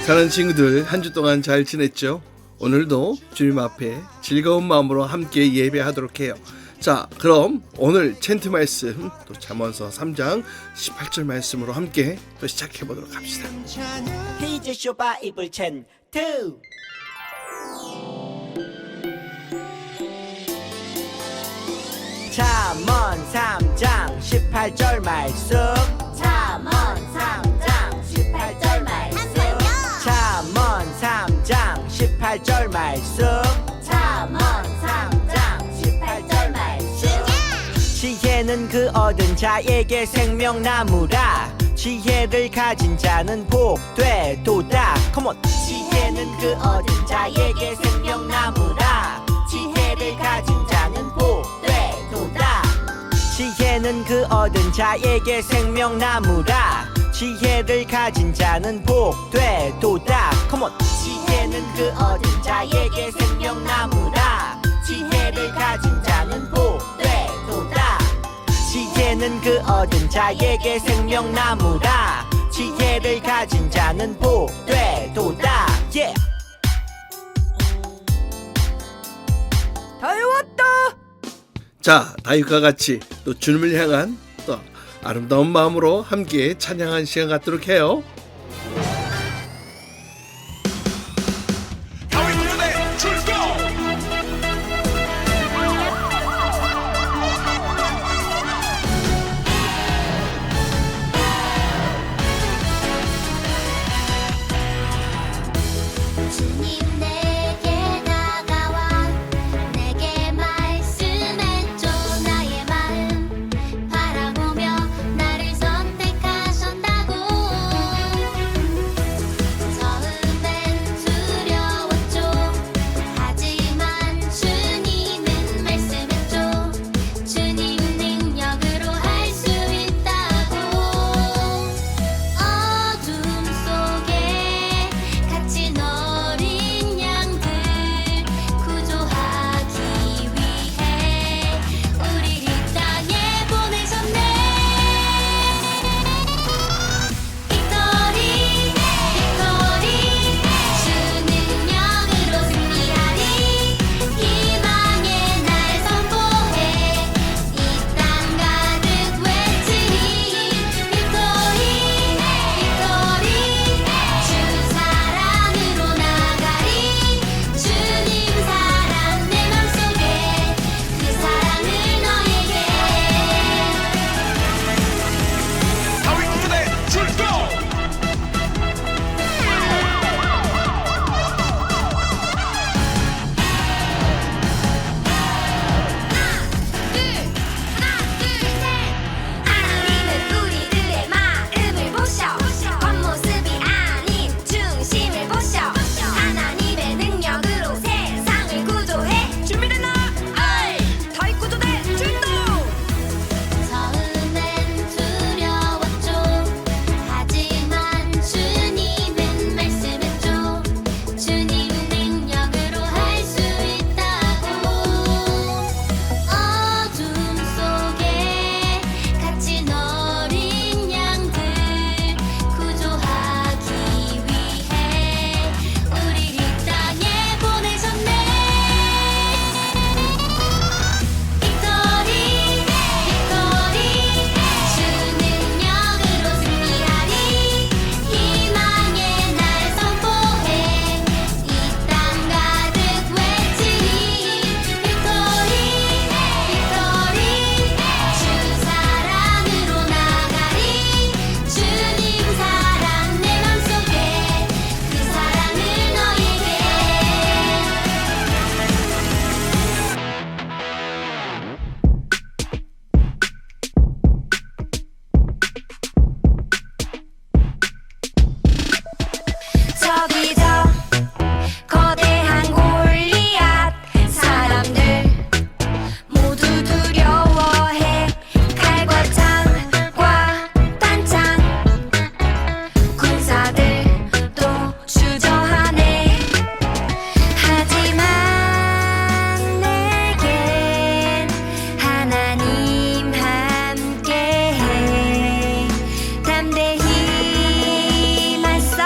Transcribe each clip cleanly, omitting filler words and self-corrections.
사랑하는 친구들, 한 주 동안 잘 지냈죠? 오늘도 주님 앞에 즐거운 마음으로 함께 예배하도록 해요. 자, 그럼 오늘 챈트 말씀 또 잠언서 3장 18절 말씀으로 함께 또 시작해 보도록 합시다. 히즈쇼 바이블 챈트. 잠언 3장 18절 말씀. 잠언 3장 18절 말씀. 잠언 3장 18절 말씀. 잠언 3장 18절 말씀. 지혜는 그 얻은 자에게 생명나무라. 지혜를 가진 자는 복되도다. 컴온. 지혜는 그 얻은 자에게 생명나무라. 지혜를 가진 자는 복되도다. 지혜는 그 얻은 자에게 생명나무라. 지혜를 가진 자는 복되도다. 컴온. 지혜는 그 얻은 자에게 생명나무라. 지혜를 가진 자는 복되도다. 지혜는 그 얻은 자에게 생명나무라. 지혜를 가진 자는 복되도다. 예. 다 외웠다. 자, 다윗과 같이 또 주님을 향한 또 아름다운 마음으로 함께 찬양한 시간 갖도록 해요. 다윗 군대 출동! 주님 내게 다가와 내게 말씀해줘. 나의 마음 바라보며 나를 선택하셨다고. 처음엔 두려웠죠. 하지만 주님은 말씀했죠. 주님 능력으로 할 수 있다고. 어둠 속에 갇힌 어린 양들 구조하기 위해 우리 이 땅에 보내셨네. 빅토리 빅토리 주 능력으로 승리하리. 희망의 날 선포해 이 땅 가득 외치리. 빅토리 빅토리 주 사랑으로 나가리. 주님 사랑 내 맘속에 그 사랑을 너에게. 다윗 군대 출동! 하나님은 우리들의 마음을 보셔. 겉모습이 아닌 중심을 보셔. 하나님의 능력으로 세상을 구조해. 준비됐나? 아이, 다윗 구조대 출동. 처음엔 두려웠죠. 하지만 주님은 말씀했죠. 주님 능력으로 할 수 있다고. 어둠 속에 갇힌 어린 양들 구조하기 위해 우리 이 땅에 보내셨네. 빅토리 빅토리 주 능력으로 승리하리. 희망의 날 선포해 이 땅 가득 외치리. 빅토리 빅토리 주 사랑으로 나가리. 주님 사랑 내 맘속에 그 사랑을 너에게. 저기 저 거대한 골리앗 사람들 모두 두려워해. 칼과 창과 단창 군사들도 주저하네. 하지만 내겐 하나님 함께해. 담대히 맞서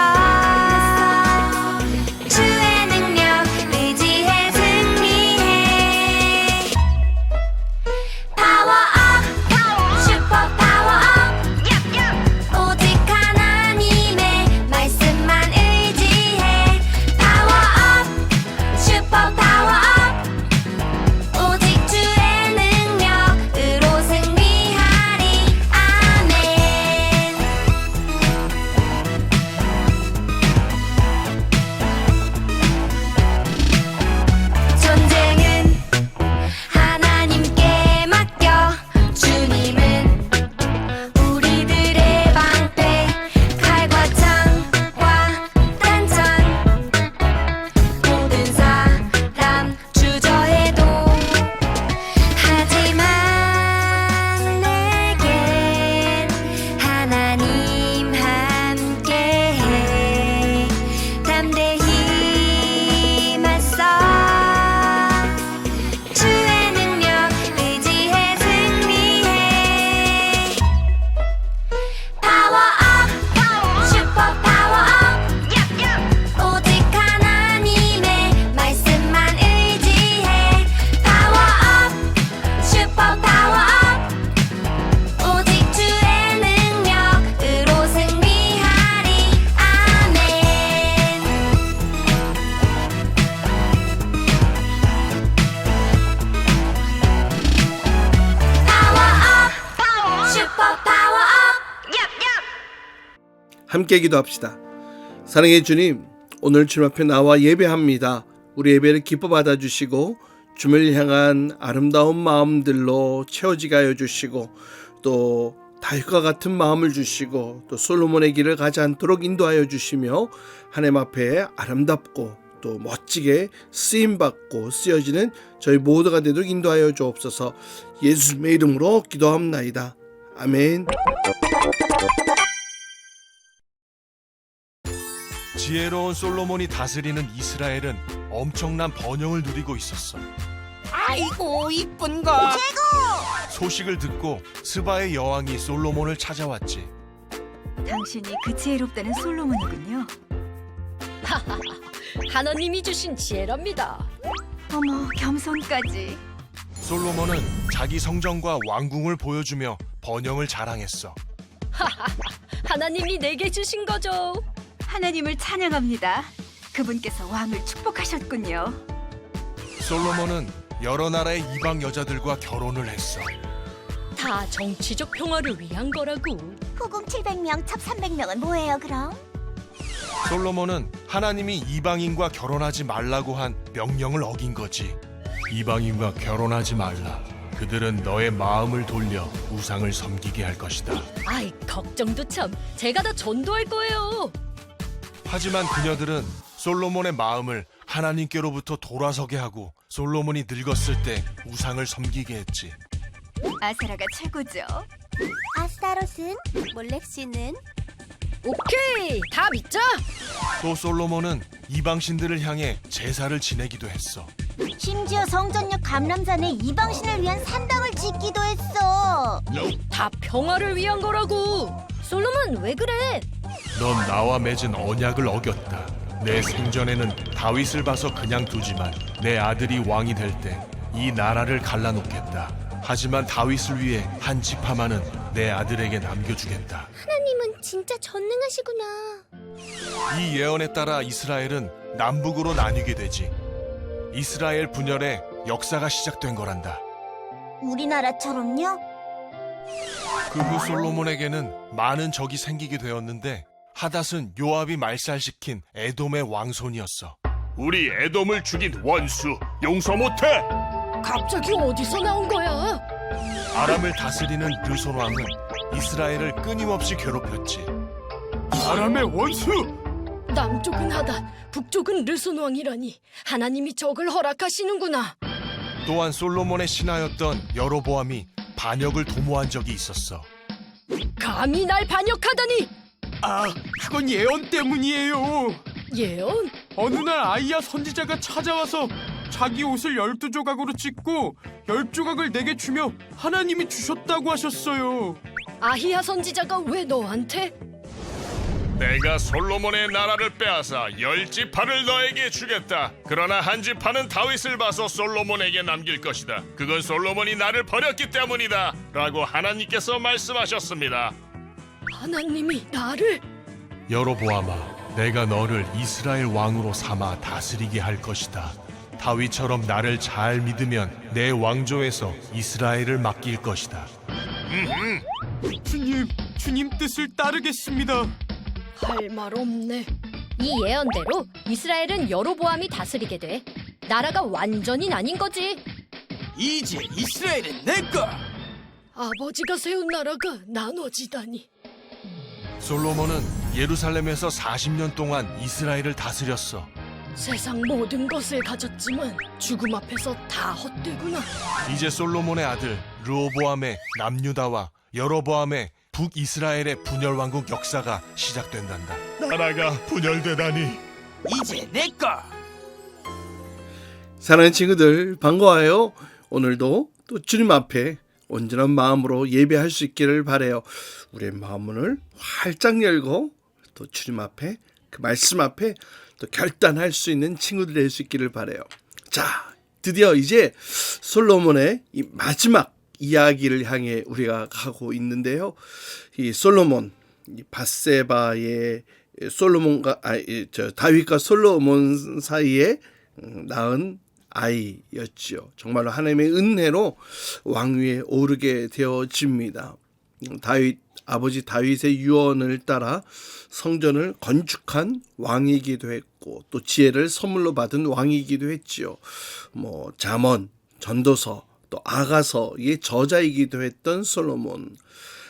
함께 기도합시다. 사랑의 주님, 오늘 주님 앞에 나와 예배합니다. 우리 예배를 기뻐 받아주시고 주님을 향한 아름다운 마음들로 채워지게 하여 주시고 또 다윗과 같은 마음을 주시고 또 솔로몬의 길을 가지 않도록 인도하여 주시며 하나님 앞에 아름답고 또 멋지게 쓰임받고 쓰여지는 저희 모두가 되도록 인도하여 주옵소서. 예수님의 이름으로 기도합나이다. 아멘. 지혜로운 솔로몬이 다스리는 이스라엘은 엄청난 번영을 누리고 있었어. 아이고 이쁜 거. 소식을 듣고 스바의 여왕이 솔로몬을 찾아왔지. 당신이 그 지혜롭다는 솔로몬이군요. 하나님이 주신 지혜랍니다. 어머, 겸손까지. 솔로몬은 자기 성전과 왕궁을 보여주며 번영을 자랑했어. 하나님이 내게 주신 거죠. 하나님을 찬양합니다. 그분께서 왕을 축복하셨군요. 솔로몬은 여러 나라의 이방 여자들과 결혼을 했어. 다 정치적 평화를 위한 거라고. 후궁 700명, 첩 300명은 뭐예요 그럼? 솔로몬은 하나님이 이방인과 결혼하지 말라고 한 명령을 어긴 거지. 이방인과 결혼하지 말라. 그들은 너의 마음을 돌려 우상을 섬기게 할 것이다. 아이, 걱정도 참. 제가 다 전도할 거예요. 하지만 그녀들은 솔로몬의 마음을 하나님께로부터 돌아서게 하고 솔로몬이 늙었을 때 우상을 섬기게 했지. 아세라가 최고죠. 아스타롯은? 몰렉시는? 오케이, 다 믿자. 또 솔로몬은 이방신들을 향해 제사를 지내기도 했어. 심지어 성전 옆 감람산에 이방신을 위한 산당을 짓기도 했어. 다 평화를 위한 거라고. 솔로몬 왜 그래? 넌 나와 맺은 언약을 어겼다. 내 생전에는 다윗을 봐서 그냥 두지만 내 아들이 왕이 될 때 이 나라를 갈라놓겠다. 하지만 다윗을 위해 한 집 하나는 내 아들에게 남겨주겠다. 하나님은 진짜 전능하시구나. 이 예언에 따라 이스라엘은 남북으로 나뉘게 되지. 이스라엘 분열의 역사가 시작된 거란다. 우리나라처럼요? 그 후 솔로몬에게는 많은 적이 생기게 되었는데 하닷은 요압이 말살시킨 에돔의 왕손이었어. 우리 에돔을 죽인 원수 용서 못해! 갑자기 어디서 나온 거야? 아람을 다스리는 르손 왕은 이스라엘을 끊임없이 괴롭혔지. 아람의 원수! 남쪽은 하닷, 북쪽은 르손 왕이라니. 하나님이 적을 허락하시는구나. 또한 솔로몬의 신하였던 여로보암이 반역을 도모한 적이 있었어. 감히 날 반역하다니. 그건 예언 때문이에요. 예언? 어느 날 아이야 선지자가 찾아와서 자기 옷을 12조각으로 찢고 10조각을 내게 주며 하나님이 주셨다고 하셨어요. 아히야 선지자가 왜 너한테? 내가 솔로몬의 나라를 빼앗아 10지파를 너에게 주겠다. 그러나 한 지파는 다윗을 봐서 솔로몬에게 남길 것이다. 그건 솔로몬이 나를 버렸기 때문이다. 라고 하나님께서 말씀하셨습니다. 하나님이 나를? 여로보암아, 내가 너를 이스라엘 왕으로 삼아 다스리게 할 것이다. 다윗처럼 나를 잘 믿으면 내 왕조에서 이스라엘을 맡길 것이다. 주님 뜻을 따르겠습니다. 할 말 없네. 이 예언대로 이스라엘은 여로보암이 다스리게 돼. 나라가 완전히 나뉜 거지. 이제 이스라엘은 내 거. 아버지가 세운 나라가 나눠지다니. 솔로몬은 예루살렘에서 40년 동안 이스라엘을 다스렸어. 세상 모든 것을 가졌지만 죽음 앞에서 다 헛되구나. 이제 솔로몬의 아들 르호보암의 남유다와 여로보암의 북이스라엘의 분열 왕국 역사가 시작된단다. 나라가 분열되다니. 이제 내 거. 사랑하는 친구들 반가워요. 오늘도 또 주님 앞에 온전한 마음으로 예배할 수 있기를 바라요. 우리의 마음을 활짝 열고 또 주님 앞에 그 말씀 앞에 또 결단할 수 있는 친구들 될 수 있기를 바라요. 자, 드디어 이제 솔로몬의 이 마지막 이야기를 향해 우리가 가고 있는데요. 이 솔로몬, 이 밧세바의 다윗과 솔로몬 사이에 낳은 아이였지요. 정말로 하나님의 은혜로 왕위에 오르게 되어집니다. 아버지 다윗의 유언을 따라 성전을 건축한 왕이기도 했고 또 지혜를 선물로 받은 왕이기도 했지요. 뭐 잠언, 전도서, 또 아가서의 저자이기도 했던 솔로몬.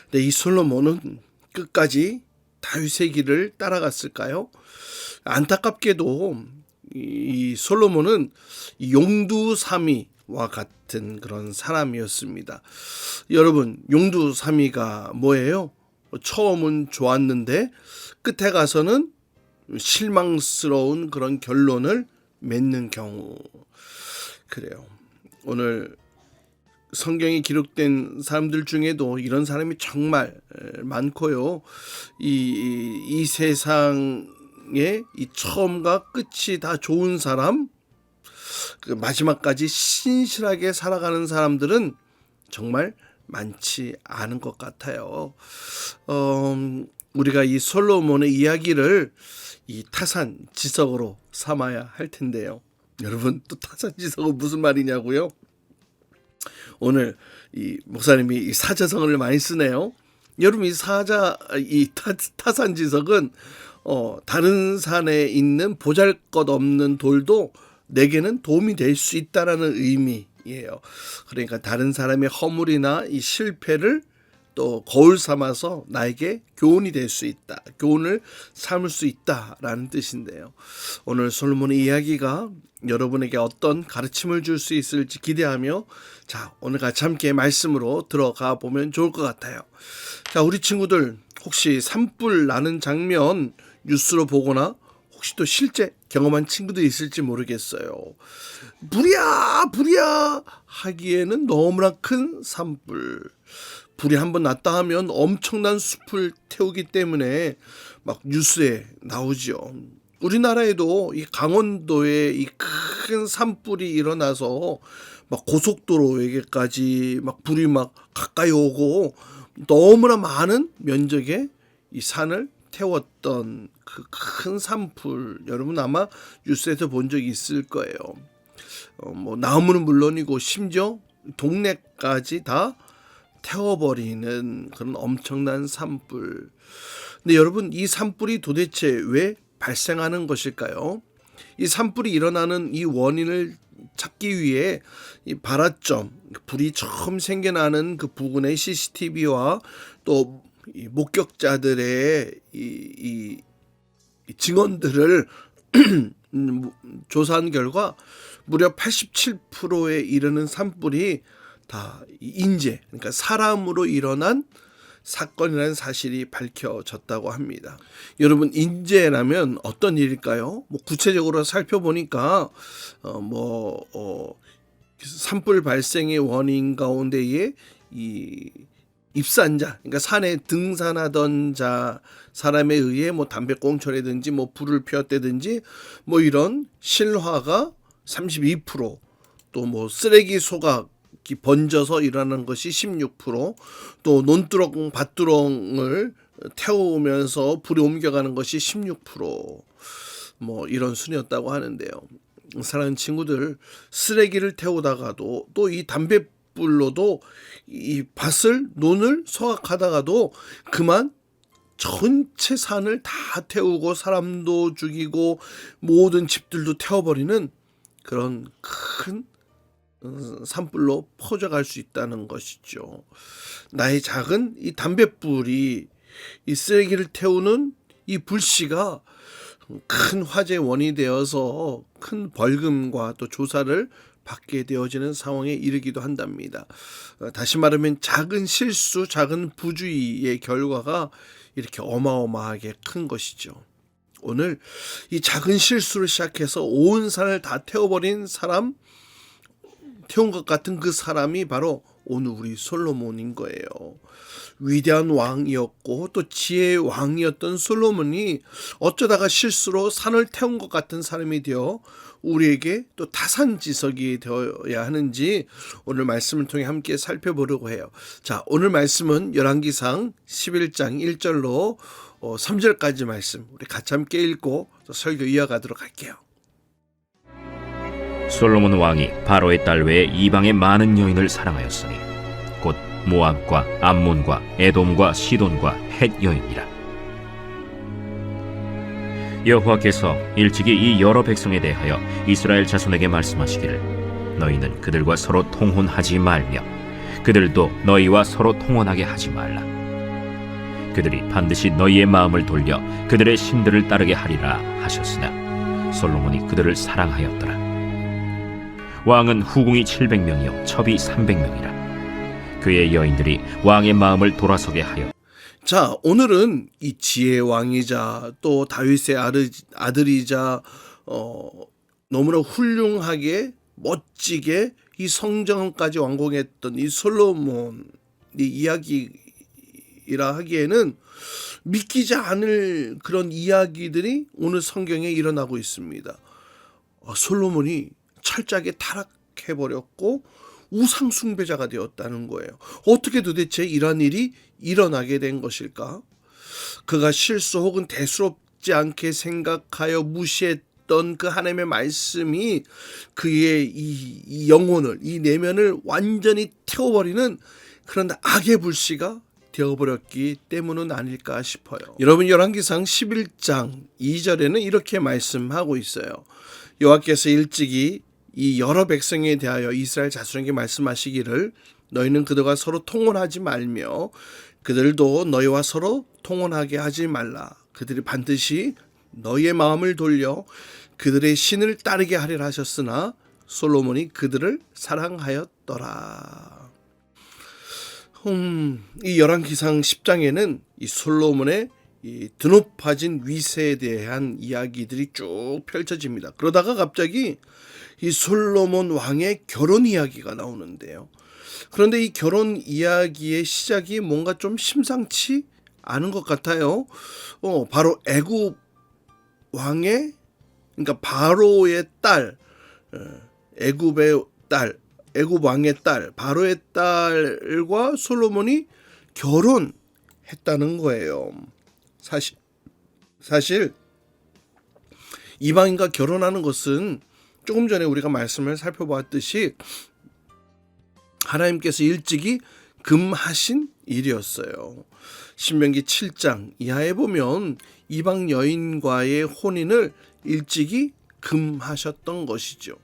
근데 이 솔로몬은 끝까지 다윗의 길을 따라갔을까요? 안타깝게도 이 솔로몬은 용두사미와 같은 그런 사람이었습니다. 여러분, 용두사미가 뭐예요? 처음은 좋았는데 끝에 가서는 실망스러운 그런 결론을 맺는 경우. 그래요. 오늘 성경에 기록된 사람들 중에도 이런 사람이 정말 많고요. 이 세상의 이 처음과 끝이 다 좋은 사람, 그 마지막까지 신실하게 살아가는 사람들은 정말 많지 않은 것 같아요. 우리가 이 솔로몬의 이야기를 이 타산지석으로 삼아야 할 텐데요. 여러분, 또 타산지석은 무슨 말이냐고요? 오늘 이 목사님이 이 사자성어를 많이 쓰네요. 여러분, 이 타산지석은 다른 산에 있는 보잘것없는 돌도 내게는 도움이 될 수 있다라는 의미예요. 그러니까 다른 사람의 허물이나 이 실패를 또 거울 삼아서 나에게 교훈이 될 수 있다, 교훈을 삼을 수 있다라는 뜻인데요. 오늘 솔로몬의 이야기가 여러분에게 어떤 가르침을 줄 수 있을지 기대하며 자, 오늘 같이 함께 말씀으로 들어가 보면 좋을 것 같아요. 자, 우리 친구들 혹시 산불 나는 장면 뉴스로 보거나 혹시 또 실제 경험한 친구도 있을지 모르겠어요. 불이야 하기에는 너무나 큰 산불. 불이 한번 났다 하면 엄청난 숲을 태우기 때문에 막 뉴스에 나오죠. 우리나라에도 이 강원도에 이 큰 산불이 일어나서 막 고속도로에게까지 막 불이 막 가까이 오고 너무나 많은 면적의 이 산을 태웠던 그 큰 산불, 여러분 아마 뉴스에서 본 적이 있을 거예요. 뭐 나무는 물론이고 심지어 동네까지 다 태워버리는 그런 엄청난 산불. 근데 여러분, 이 산불이 도대체 왜 발생하는 것일까요? 이 산불이 일어나는 이 원인을 찾기 위해 이 발화점, 불이 처음 생겨나는 그 부근의 CCTV와 또 이 목격자들의 이 증언들을 조사한 결과 무려 87%에 이르는 산불이 다 인재, 그러니까 사람으로 일어난 사건이라는 사실이 밝혀졌다고 합니다. 여러분, 인재라면 어떤 일일까요? 뭐 구체적으로 살펴보니까 산불 발생의 원인 가운데에 이 입산자, 그러니까 산에 등산하던 자, 사람에 의해 뭐 담배꽁초라든지 뭐 불을 피웠다든지 뭐 이런 실화가 32%, 또 뭐 쓰레기 소각이 번져서 일어나는 것이 16%, 또 논두렁, 밭두렁을 태우면서 불이 옮겨가는 것이 16%, 뭐 이런 순이었다고 하는데요. 사랑하는 친구들, 쓰레기를 태우다가도 또 이 담배불로도 이 밭을, 논을 소각하다가도 그만 전체 산을 다 태우고 사람도 죽이고 모든 집들도 태워버리는 그런 큰 산불로 퍼져갈 수 있다는 것이죠. 나의 작은 이 담뱃불이 이 쓰레기를 태우는 이 불씨가 큰 화재 원인이 되어서 큰 벌금과 또 조사를 받게 되어지는 상황에 이르기도 한답니다. 다시 말하면 작은 실수, 작은 부주의의 결과가 이렇게 어마어마하게 큰 것이죠. 오늘 이 작은 실수를 시작해서 온 산을 다 태운 것 같은 그 사람이 바로 오늘 우리 솔로몬인 거예요. 위대한 왕이었고 또 지혜의 왕이었던 솔로몬이 어쩌다가 실수로 산을 태운 것 같은 사람이 되어 우리에게 또 타산지석이 되어야 하는지 오늘 말씀을 통해 함께 살펴보려고 해요. 자, 오늘 말씀은 열왕기상 11장 1절로 3절까지 말씀 우리 같이 함께 읽고 설교 이어가도록 할게요. 솔로몬 왕이 바로의 딸 외에 이방의 많은 여인을 사랑하였으니 곧 모압과 암몬과 에돔과 시돈과 헷 여인이라. 여호와께서 일찍이 이 여러 백성에 대하여 이스라엘 자손에게 말씀하시기를 너희는 그들과 서로 통혼하지 말며 그들도 너희와 서로 통혼하게 하지 말라. 그들이 반드시 너희의 마음을 돌려 그들의 신들을 따르게 하리라 하셨으나 솔로몬이 그들을 사랑하였더라. 왕은 후궁이 700명이요 첩이 300명이라. 그의 여인들이 왕의 마음을 돌아서게 하여. 자, 오늘은 이 지혜의 왕이자 또 다윗의 아들이자 너무나 훌륭하게 멋지게 이 성전까지 완공했던 이 솔로몬의 이야기라 하기에는 믿기지 않을 그런 이야기들이 오늘 성경에 일어나고 있습니다. 솔로몬이 철저하게 타락해버렸고 우상 숭배자가 되었다는 거예요. 어떻게 도대체 이러한 일이 일어나게 된 것일까? 그가 실수 혹은 대수롭지 않게 생각하여 무시했던 그 하나님의 말씀이 그의 이 영혼을, 이 내면을 완전히 태워버리는 그런 악의 불씨가 되어버렸기 때문은 아닐까 싶어요. 여러분, 열왕기상 11장 2절에는 이렇게 말씀하고 있어요. 여호와께서 일찍이 이 여러 백성에 대하여 이스라엘 자손에게 말씀하시기를 너희는 그들과 서로 통혼하지 말며 그들도 너희와 서로 통혼하게 하지 말라. 그들이 반드시 너희의 마음을 돌려 그들의 신을 따르게 하리라 하셨으나 솔로몬이 그들을 사랑하였더라. 이 열왕기상 10장에는 이 솔로몬의 이 드높아진 위세에 대한 이야기들이 쭉 펼쳐집니다. 그러다가 갑자기 이 솔로몬 왕의 결혼 이야기가 나오는데요. 그런데 이 결혼 이야기의 시작이 뭔가 좀 심상치 않은 것 같아요. 바로 애굽 왕의, 그러니까 바로의 딸, 애굽의 딸, 애굽 왕의 딸, 바로의 딸과 솔로몬이 결혼했다는 거예요. 사실 이방인과 결혼하는 것은 조금 전에 우리가 말씀을 살펴보았듯이 하나님께서 일찍이 금하신 일이었어요. 신명기 7장 이하에 보면 이방 여인과의 혼인을 일찍이 금하셨던 것이죠.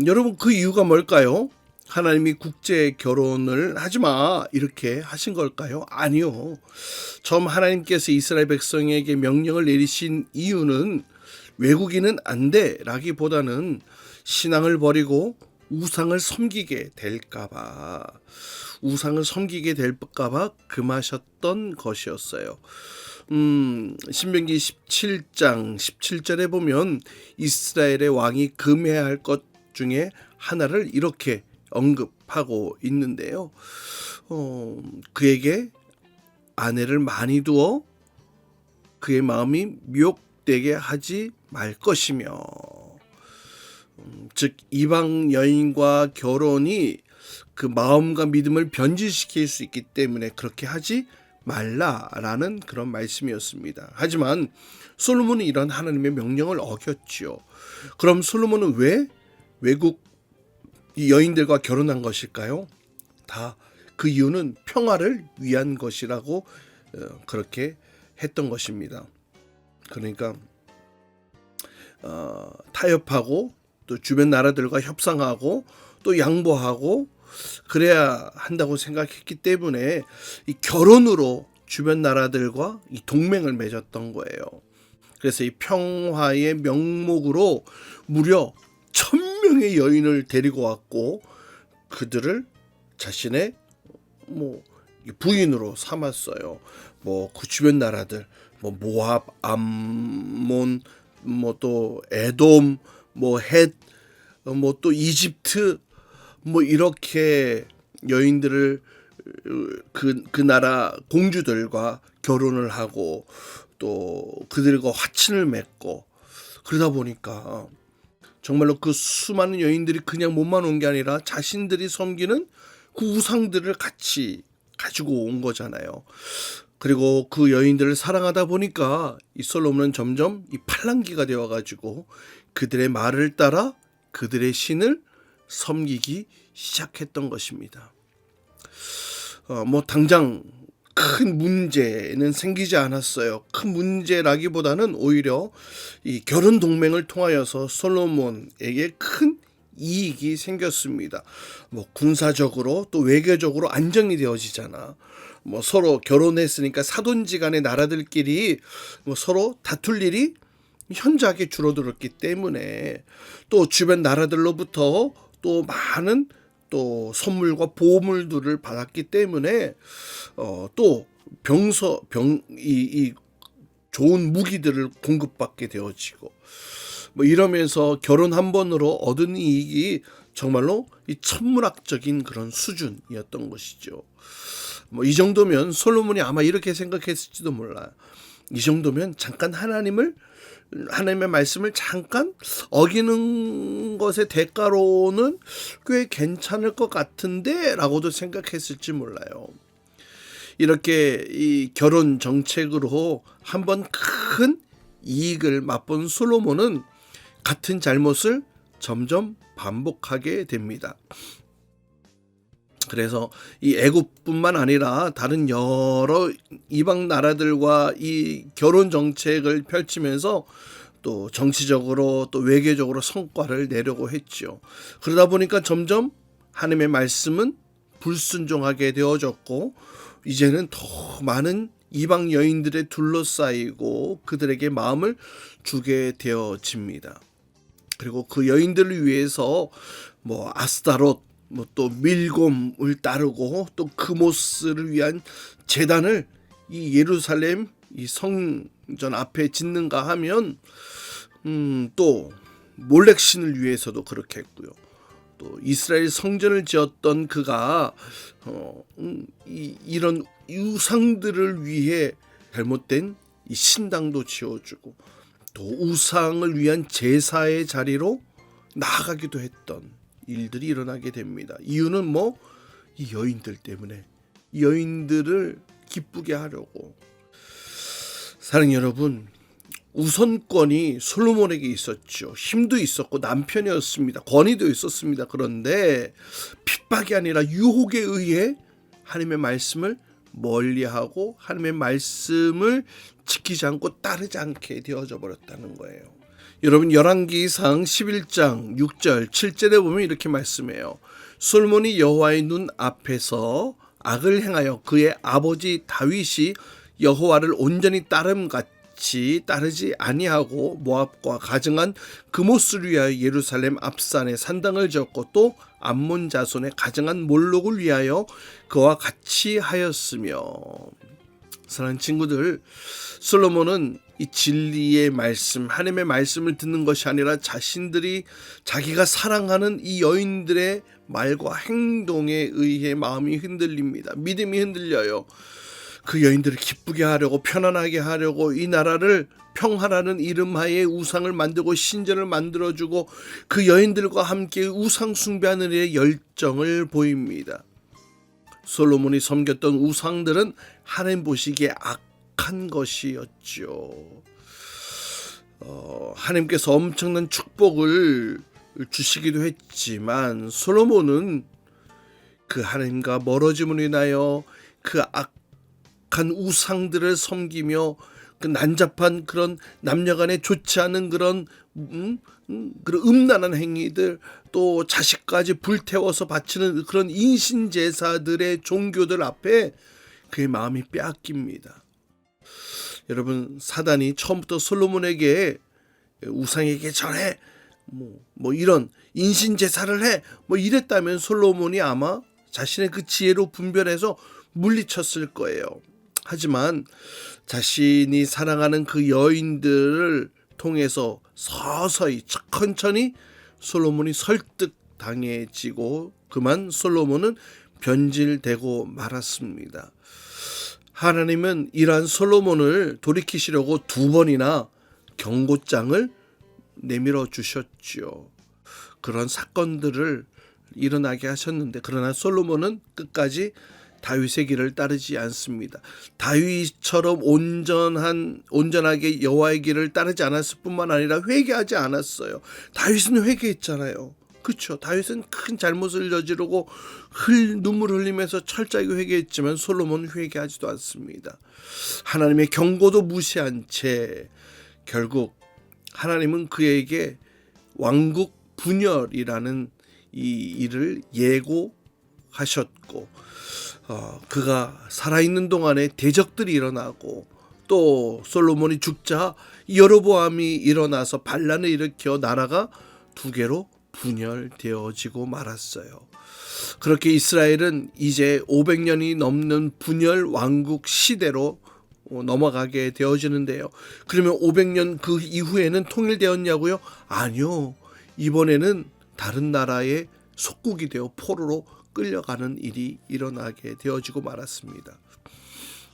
여러분, 그 이유가 뭘까요? 하나님이 국제 결혼을 하지 마 이렇게 하신 걸까요? 아니요. 처음 하나님께서 이스라엘 백성에게 명령을 내리신 이유는 외국인은 안 돼 라기보다는 신앙을 버리고 우상을 섬기게 될까봐 금하셨던 것이었어요. 신명기 17장 17절에 보면 이스라엘의 왕이 금해야 할 것 중에 하나를 이렇게 언급하고 있는데요. 그에게 아내를 많이 두어 그의 마음이 미혹되게 하지 말 것이며, 즉 이방 여인과 결혼이 그 마음과 믿음을 변질시킬 수 있기 때문에 그렇게 하지 말라라는 그런 말씀이었습니다. 하지만 솔로몬은 이런 하나님의 명령을 어겼죠. 그럼 솔로몬은 왜 외국 여인들과 결혼한 것일까요? 다 그 이유는 평화를 위한 것이라고 그렇게 했던 것입니다. 그러니까 타협하고 또 주변 나라들과 협상하고 또 양보하고 그래야 한다고 생각했기 때문에 이 결혼으로 주변 나라들과 이 동맹을 맺었던 거예요. 그래서 이 평화의 명목으로 무려 1000명의 여인을 데리고 왔고 그들을 자신의 부인으로 삼았어요. 그 주변 나라들, 모압, 암몬, 또 에돔, 헷, 또 이집트, 이렇게 여인들을 그 나라 공주들과 결혼을 하고 또 그들과 화친을 맺고, 그러다 보니까 정말로 그 수많은 여인들이 그냥 몸만 온 게 아니라 자신들이 섬기는 그 우상들을 같이 가지고 온 거잖아요. 그리고 그 여인들을 사랑하다 보니까 이 솔로몬은 점점 이 팔랑귀가 되어가지고 그들의 말을 따라 그들의 신을 섬기기 시작했던 것입니다. 뭐 당장 큰 문제는 생기지 않았어요. 큰 문제라기보다는 오히려 이 결혼 동맹을 통하여서 솔로몬에게 큰 이익이 생겼습니다. 뭐 군사적으로 또 외교적으로 안정이 되어지잖아. 뭐 서로 결혼했으니까 사돈지간의 나라들끼리 뭐 서로 다툴 일이 현저하게 줄어들었기 때문에 또 주변 나라들로부터 또 많은 또 선물과 보물들을 받았기 때문에 또 이 좋은 무기들을 공급받게 되어지고 뭐 이러면서 결혼 한 번으로 얻은 이익이 정말로 이 천문학적인 그런 수준이었던 것이죠. 뭐 이 정도면 솔로몬이 아마 이렇게 생각했을지도 몰라요. 이 정도면 잠깐 하나님의 말씀을 잠깐 어기는 것의 대가로는 꽤 괜찮을 것 같은데 라고도 생각했을지 몰라요. 이렇게 이 결혼 정책으로 한번 큰 이익을 맛본 솔로몬은 같은 잘못을 점점 반복하게 됩니다. 그래서 이 애굽뿐만 아니라 다른 여러 이방 나라들과 이 결혼 정책을 펼치면서 또 정치적으로 또 외교적으로 성과를 내려고 했죠. 그러다 보니까 점점 하나님의 말씀은 불순종하게 되어졌고 이제는 더 많은 이방 여인들에 둘러싸이고 그들에게 마음을 주게 되어집니다. 그리고 그 여인들을 위해서 뭐 아스타롯 뭐 또 밀곰을 따르고 또 그모스를 위한 제단을 이 예루살렘 이 성전 앞에 짓는가 하면 또 몰렉신을 위해서도 그렇게 했고요. 또 이스라엘 성전을 지었던 그가 이런 우상들을 위해 잘못된 이 신당도 지어주고 또 우상을 위한 제사의 자리로 나아가기도 했던 일들이 일어나게 됩니다. 이유는 뭐 이 여인들 때문에 이 여인들을 기쁘게 하려고. 사랑하는 여러분, 우선권이 솔로몬에게 있었죠. 힘도 있었고 남편이었습니다. 권위도 있었습니다. 그런데 핍박이 아니라 유혹에 의해 하나님의 말씀을 멀리하고 하나님의 말씀을 지키지 않고 따르지 않게 되어져 버렸다는 거예요. 여러분 열왕기상 11장 6절 7절에 보면 이렇게 말씀해요. 솔몬이 여호와의 눈 앞에서 악을 행하여 그의 아버지 다윗이 여호와를 온전히 따름같이 따르지 아니하고 모압과 가증한 그모스를 위하여 예루살렘 앞산에 산당을 지었고 또 암몬 자손의 가증한 몰록을 위하여 그와 같이 하였으며. 사랑하는 친구들, 솔로몬은 이 진리의 말씀, 하나님의 말씀을 듣는 것이 아니라 자기가 사랑하는 이 여인들의 말과 행동에 의해 마음이 흔들립니다. 믿음이 흔들려요. 그 여인들을 기쁘게 하려고, 편안하게 하려고 이 나라를 평화라는 이름하에 우상을 만들고 신전을 만들어주고 그 여인들과 함께 우상 숭배하는 일에 열정을 보입니다. 솔로몬이 섬겼던 우상들은 하나님 보시기에 악한 것이었죠. 하나님께서 엄청난 축복을 주시기도 했지만 솔로몬은 그 하나님과 멀어짐으로 인하여 그 악한 우상들을 섬기며 그 난잡한 그런 남녀간에 좋지 않은 그런 음란한 행위들, 또 자식까지 불태워서 바치는 그런 인신제사들의 종교들 앞에 그의 마음이 빼앗깁니다. 여러분, 사단이 처음부터 솔로몬에게 우상에게 절해, 뭐 이런 인신제사를 해, 뭐 이랬다면 솔로몬이 아마 자신의 그 지혜로 분별해서 물리쳤을 거예요. 하지만 자신이 사랑하는 그 여인들을 통해서 서서히 천천히 솔로몬이 설득당해지고 그만 솔로몬은 변질되고 말았습니다. 하나님은 이러한 솔로몬을 돌이키시려고 2번이나 경고장을 내밀어 주셨죠. 그런 사건들을 일어나게 하셨는데 그러나 솔로몬은 끝까지 다윗의 길을 따르지 않습니다. 다윗처럼 온전하게 여호와의 길을 따르지 않았을 뿐만 아니라 회개하지 않았어요. 다윗은 회개했잖아요. 그렇죠. 다윗은 큰 잘못을 저지르고 눈물 흘리면서 철저하게 회개했지만 솔로몬은 회개하지도 않습니다. 하나님의 경고도 무시한 채 결국 하나님은 그에게 왕국 분열이라는 이 일을 예고하셨고 그가 살아있는 동안에 대적들이 일어나고 또 솔로몬이 죽자 여로보암이 일어나서 반란을 일으켜 나라가 두 개로 분열되어지고 말았어요. 그렇게 이스라엘은 이제 500년이 넘는 분열 왕국 시대로 넘어가게 되어지는데요. 그러면 500년 그 이후에는 통일되었냐고요? 아니요. 이번에는 다른 나라의 속국이 되어 포로로 끌려가는 일이 일어나게 되어지고 말았습니다.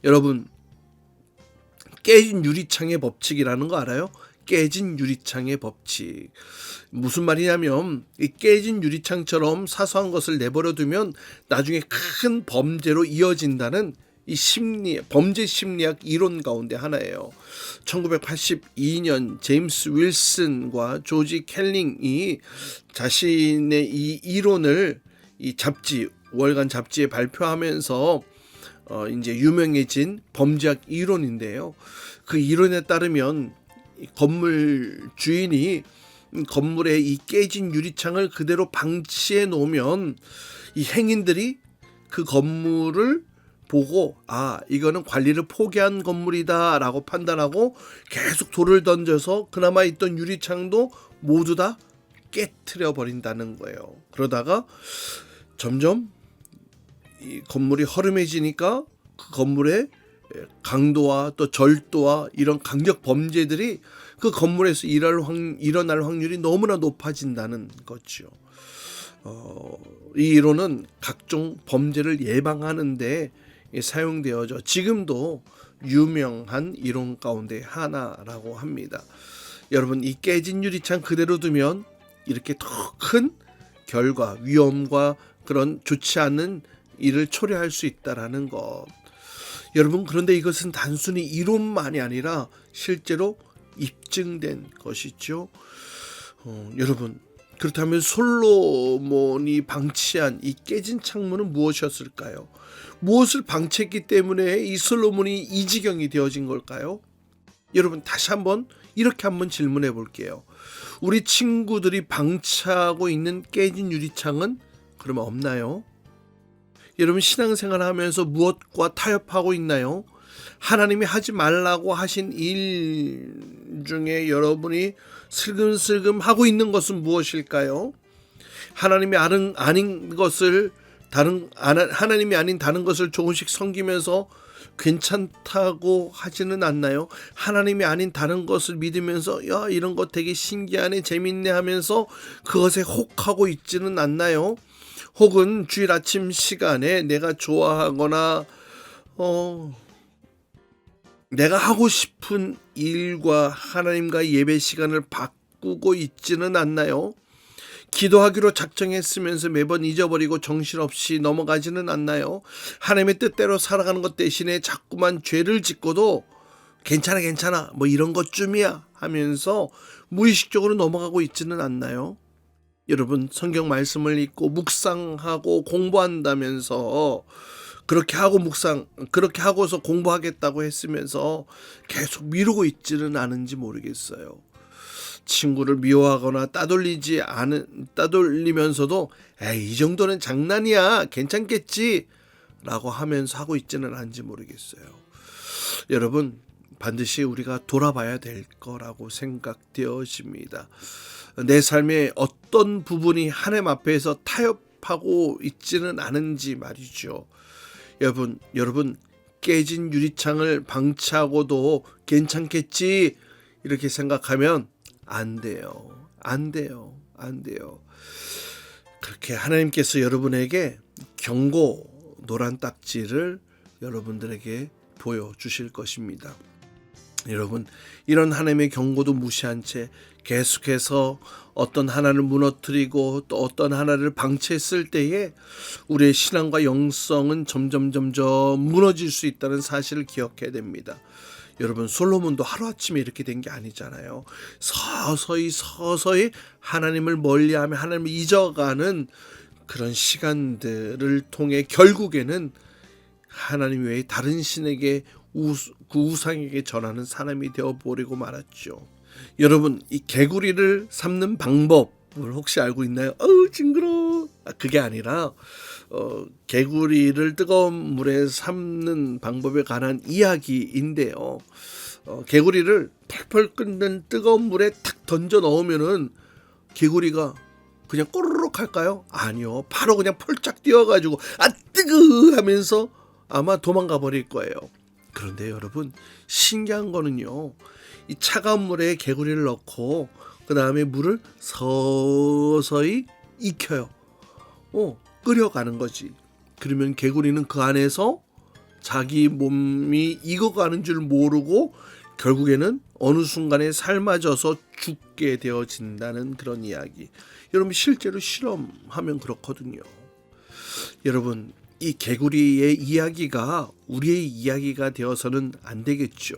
여러분, 깨진 유리창의 법칙이라는 거 알아요? 깨진 유리창의 법칙. 무슨 말이냐면 이 깨진 유리창처럼 사소한 것을 내버려 두면 나중에 큰 범죄로 이어진다는 이 범죄 심리학 이론 가운데 하나예요. 1982년 제임스 윌슨과 조지 켈링이 자신의 이 이론을 이 월간 잡지에 발표하면서 이제 유명해진 범죄학 이론인데요. 그 이론에 따르면 건물 주인이 건물의 이 깨진 유리창을 그대로 방치해 놓으면 이 행인들이 그 건물을 보고 이거는 관리를 포기한 건물이다 라고 판단하고 계속 돌을 던져서 그나마 있던 유리창도 모두 다 깨트려 버린다는 거예요. 그러다가 점점 이 건물이 허름해지니까 그 건물의 강도와 또 절도와 이런 강력 범죄들이 그 건물에서 일어날 확률이 너무나 높아진다는 거죠. 이 이론은 각종 범죄를 예방하는데 사용되어져 지금도 유명한 이론 가운데 하나라고 합니다. 여러분, 이 깨진 유리창 그대로 두면 이렇게 더 큰 결과, 위험과 그런 좋지 않은 일을 초래할 수 있다라는 것. 여러분, 그런데 이것은 단순히 이론만이 아니라 실제로 입증된 것이죠. 여러분, 그렇다면 솔로몬이 방치한 이 깨진 창문은 무엇이었을까요? 무엇을 방치했기 때문에 이 솔로몬이 이 지경이 되어진 걸까요? 여러분, 다시 한번 이렇게 한번 질문해 볼게요. 우리 친구들이 방치하고 있는 깨진 유리창은 그러면 없나요? 여러분, 신앙생활 하면서 무엇과 타협하고 있나요? 하나님이 하지 말라고 하신 일 중에 여러분이 슬금슬금 하고 있는 것은 무엇일까요? 하나님이 아닌 다른 것을 조금씩 섬기면서 괜찮다고 하지는 않나요? 하나님이 아닌 다른 것을 믿으면서 야, 이런 거 되게 신기하네, 재밌네 하면서 그것에 혹하고 있지는 않나요? 혹은 주일 아침 시간에 내가 좋아하거나 내가 하고 싶은 일과 하나님과 예배 시간을 바꾸고 있지는 않나요? 기도하기로 작정했으면서 매번 잊어버리고 정신없이 넘어가지는 않나요? 하나님의 뜻대로 살아가는 것 대신에 자꾸만 죄를 짓고도 괜찮아 뭐 이런 것쯤이야 하면서 무의식적으로 넘어가고 있지는 않나요? 여러분, 성경 말씀을 읽고 묵상하고 공부한다면서 그렇게 하고서 공부하겠다고 했으면서 계속 미루고 있지는 않은지 모르겠어요. 친구를 미워하거나 따돌리면서도 이 정도는 장난이야, 괜찮겠지 라고 하면서 하고 있지는 않은지 모르겠어요. 여러분, 반드시 우리가 돌아봐야 될 거라고 생각되어집니다. 내 삶의 어떤 부분이 하나님 앞에서 타협하고 있지는 않은지 말이죠. 여러분, 깨진 유리창을 방치하고도 괜찮겠지 이렇게 생각하면 안 돼요. 그렇게 하나님께서 여러분에게 경고 노란 딱지를 여러분들에게 보여주실 것입니다. 여러분, 이런 하나님의 경고도 무시한 채 계속해서 어떤 하나를 무너뜨리고 또 어떤 하나를 방치했을 때에 우리의 신앙과 영성은 점점 무너질 수 있다는 사실을 기억해야 됩니다. 여러분 솔로몬도 하루아침에 이렇게 된 게 아니잖아요. 서서히 하나님을 멀리하며 하나님을 잊어가는 그런 시간들을 통해 결국에는 하나님 외에 다른 신에게 그 우상에게 전하는 사람이 되어버리고 말았죠. 여러분 이 개구리를 삶는 방법을 혹시 알고 있나요? 어우 징그러워. 그게 아니라 개구리를 뜨거운 물에 삶는 방법에 관한 이야기인데요. 개구리를 펄펄 끓는 뜨거운 물에 탁 던져 넣으면은 개구리가 그냥 꼬르륵 할까요? 아니요. 바로 그냥 펄짝 뛰어가지고 아 뜨거 하면서 아마 도망가 버릴 거예요. 그런데 여러분 신기한 거는요. 이 차가운 물에 개구리를 넣고 그 다음에 물을 서서히 익혀요. 끓여가는 거지. 그러면 개구리는 그 안에서 자기 몸이 익어가는 줄 모르고 결국에는 어느 순간에 삶아져서 죽게 되어진다는 그런 이야기. 여러분 실제로 실험하면 그렇거든요. 여러분 이 개구리의 이야기가 우리의 이야기가 되어서는 안 되겠죠.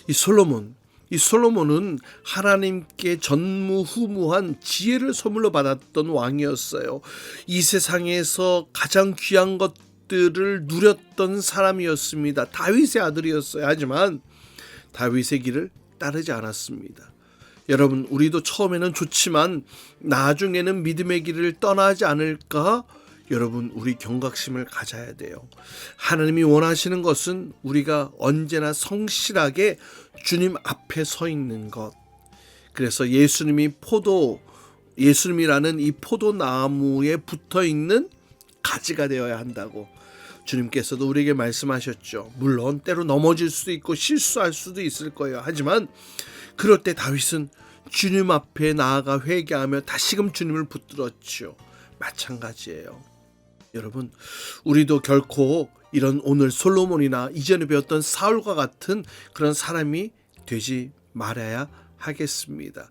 이 솔로몬은 하나님께 전무후무한 지혜를 선물로 받았던 왕이었어요. 이 세상에서 가장 귀한 것들을 누렸던 사람이었습니다. 다윗의 아들이었어요. 하지만 다윗의 길을 따르지 않았습니다. 여러분 우리도 처음에는 좋지만 나중에는 믿음의 길을 떠나지 않을까? 여러분 우리 경각심을 가져야 돼요. 하나님이 원하시는 것은 우리가 언제나 성실하게 주님 앞에 서 있는 것. 그래서 예수님이라는 이 포도나무에 붙어 있는 가지가 되어야 한다고 주님께서도 우리에게 말씀하셨죠. 물론 때로 넘어질 수도 있고 실수할 수도 있을 거예요. 하지만 그럴 때 다윗은 주님 앞에 나아가 회개하며 다시금 주님을 붙들었죠. 마찬가지예요. 여러분 우리도 결코 이런 오늘 솔로몬이나 이전에 배웠던 사울과 같은 그런 사람이 되지 말아야 하겠습니다.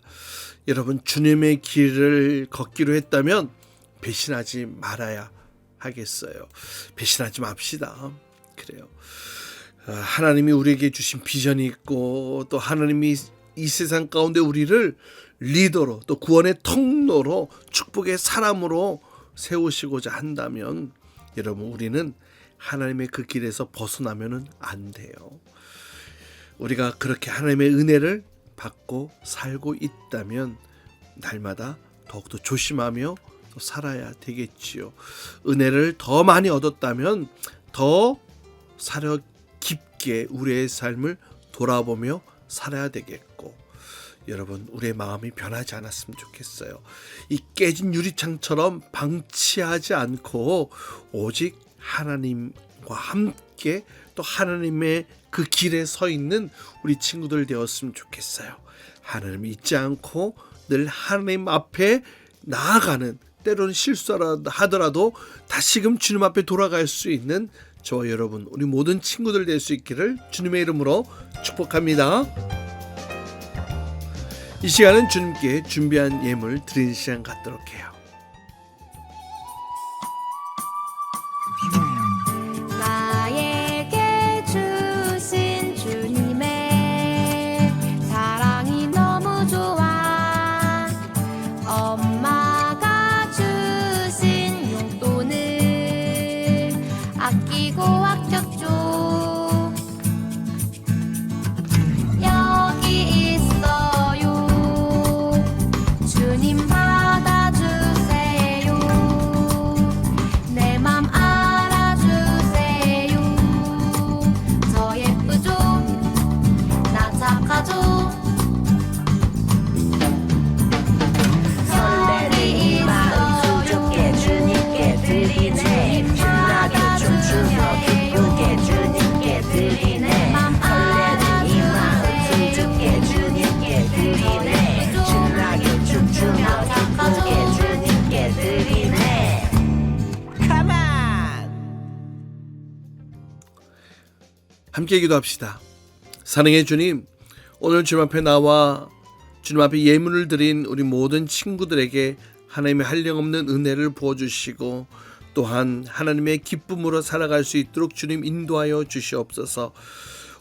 여러분 주님의 길을 걷기로 했다면 배신하지 말아야 하겠어요. 배신하지 맙시다. 그래요. 하나님이 우리에게 주신 비전이 있고 또 하나님이 이 세상 가운데 우리를 리더로 또 구원의 통로로 축복의 사람으로 세우시고자 한다면 여러분 우리는 하나님의 그 길에서 벗어나면은 안 돼요. 우리가 그렇게 하나님의 은혜를 받고 살고 있다면 날마다 더욱더 조심하며 또 살아야 되겠지요. 은혜를 더 많이 얻었다면 더 사려 깊게 우리의 삶을 돌아보며 살아야 되겠고 여러분 우리의 마음이 변하지 않았으면 좋겠어요. 이 깨진 유리창처럼 방치하지 않고 오직 하나님과 함께 또 하나님의 그 길에 서 있는 우리 친구들 되었으면 좋겠어요. 하나님을 잊지 않고 늘 하나님 앞에 나아가는 때로는 실수하더라도 다시금 주님 앞에 돌아갈 수 있는 저와 여러분 우리 모든 친구들 될 수 있기를 주님의 이름으로 축복합니다. 이 시간은 주님께 준비한 예물 드리는 시간 갖도록 해요. 나에게 주신 주님의 사랑이 너무 좋아. 엄마가 주신 용돈을 아끼고 아꼈죠. 여기 있어요. 주님 받아주세요. 내 맘 알아주세요. 저 예쁘죠? 나 착하죠? 여기 있어요. 주님께 드리네. 신나게 춤추며 기쁘게 주님께 드리네. 설레는 이 마음 주께 주님께 드리네. 신나게 춤추며 기쁘게 주님께 드리네. 가만. 함께 기도합시다. 사랑의 주님, 오늘 주님 앞에 나와 주님 앞에 예물을 드린 우리 모든 친구들에게 하나님의 한량없는 은혜를 부어주시고 또한 하나님의 기쁨으로 살아갈 수 있도록 주님 인도하여 주시옵소서.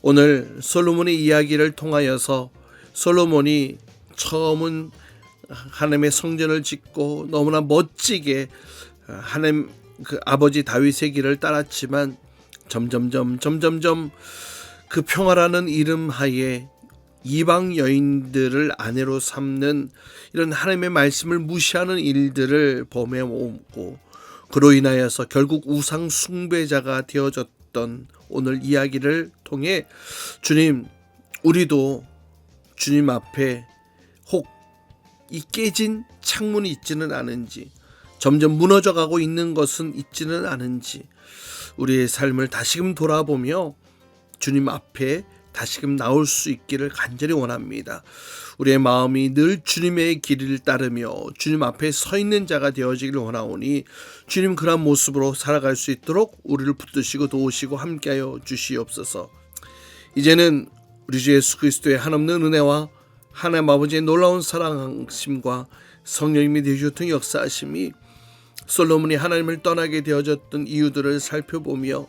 오늘 솔로몬의 이야기를 통하여서 솔로몬이 처음은 하나님의 성전을 짓고 너무나 멋지게 하나님 그 아버지 다윗의 길을 따랐지만 점점점 그 평화라는 이름 하에 이방 여인들을 아내로 삼는 이런 하나님의 말씀을 무시하는 일들을 범해오고 그로 인하여서 결국 우상 숭배자가 되어졌던 오늘 이야기를 통해 주님, 우리도 주님 앞에 혹 이 깨진 창문이 있지는 않은지, 점점 무너져가고 있는 것은 있지는 않은지 우리의 삶을 다시금 돌아보며 주님 앞에 다시금 나올 수 있기를 간절히 원합니다. 우리의 마음이 늘 주님의 길을 따르며 주님 앞에 서 있는 자가 되어지기를 원하오니 주님 그런 모습으로 살아갈 수 있도록 우리를 붙드시고 도우시고 함께하여 주시옵소서. 이제는 우리 주 예수 그리스도의 한없는 은혜와 하나님 아버지의 놀라운 사랑하심과 성령님이 되셨던 역사하심이 솔로몬이 하나님을 떠나게 되어졌던 이유들을 살펴보며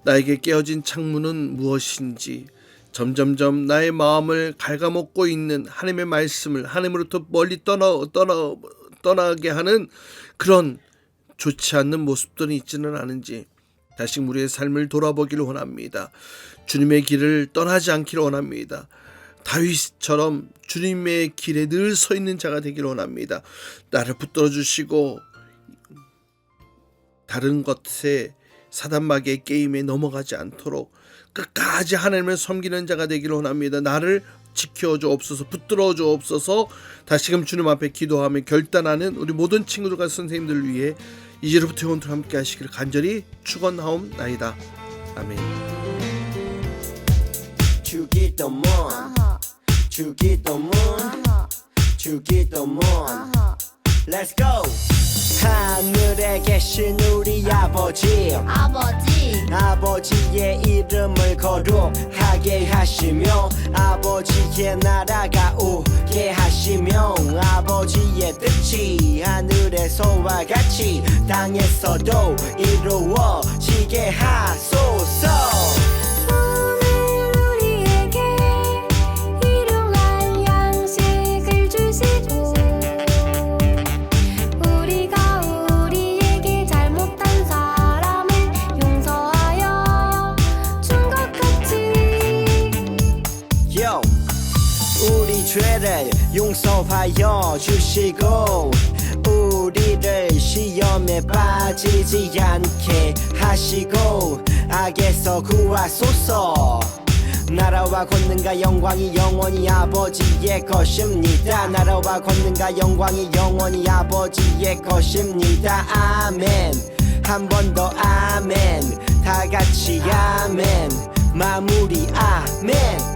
나에게 깨어진 창문은 무엇인지, 점점점 나의 마음을 갉아먹고 있는 하나님의 말씀을 하나님으로부터 멀리 떠나게 하는 그런 좋지 않는 모습들이 있지는 않은지 다시 우리의 삶을 돌아보기를 원합니다. 주님의 길을 떠나지 않기를 원합니다. 다윗처럼 주님의 길에 늘 서 있는 자가 되기를 원합니다. 나를 붙들어 주시고 다른 것에 사단마귀의 게임에 넘어가지 않도록 끝까지 하나님을 섬기는 자가 되기를 원합니다. 나를 지켜 주옵소서, 붙들어 주옵소서. 다시금 주님 앞에 기도하며 결단하는 우리 모든 친구들과 선생님들을 위해 이제로부터 영원토록 함께 하시기를 간절히 축원하옵나이다. 아멘. 주기도문 주기도문 주기도문 Let's go. 하늘에 계신 우리 아버지의 이름을 거룩하게 하시며 아버지의 나라가 오게 하시며 아버지의 뜻이 하늘에서와 같이 땅에서도 이루어지게 하소서. 우리 죄를 용서하여 주시고 우리를 시험에 빠지지 않게 하시고 악에서 구하소서. 나라와 권능과 영광이 영원히 아버지의 것입니다. 나라와 권능과 영광이 영원히 아버지의 것입니다. 아멘. 한 번 더 아멘. 다 같이 아멘. 마무리 아멘.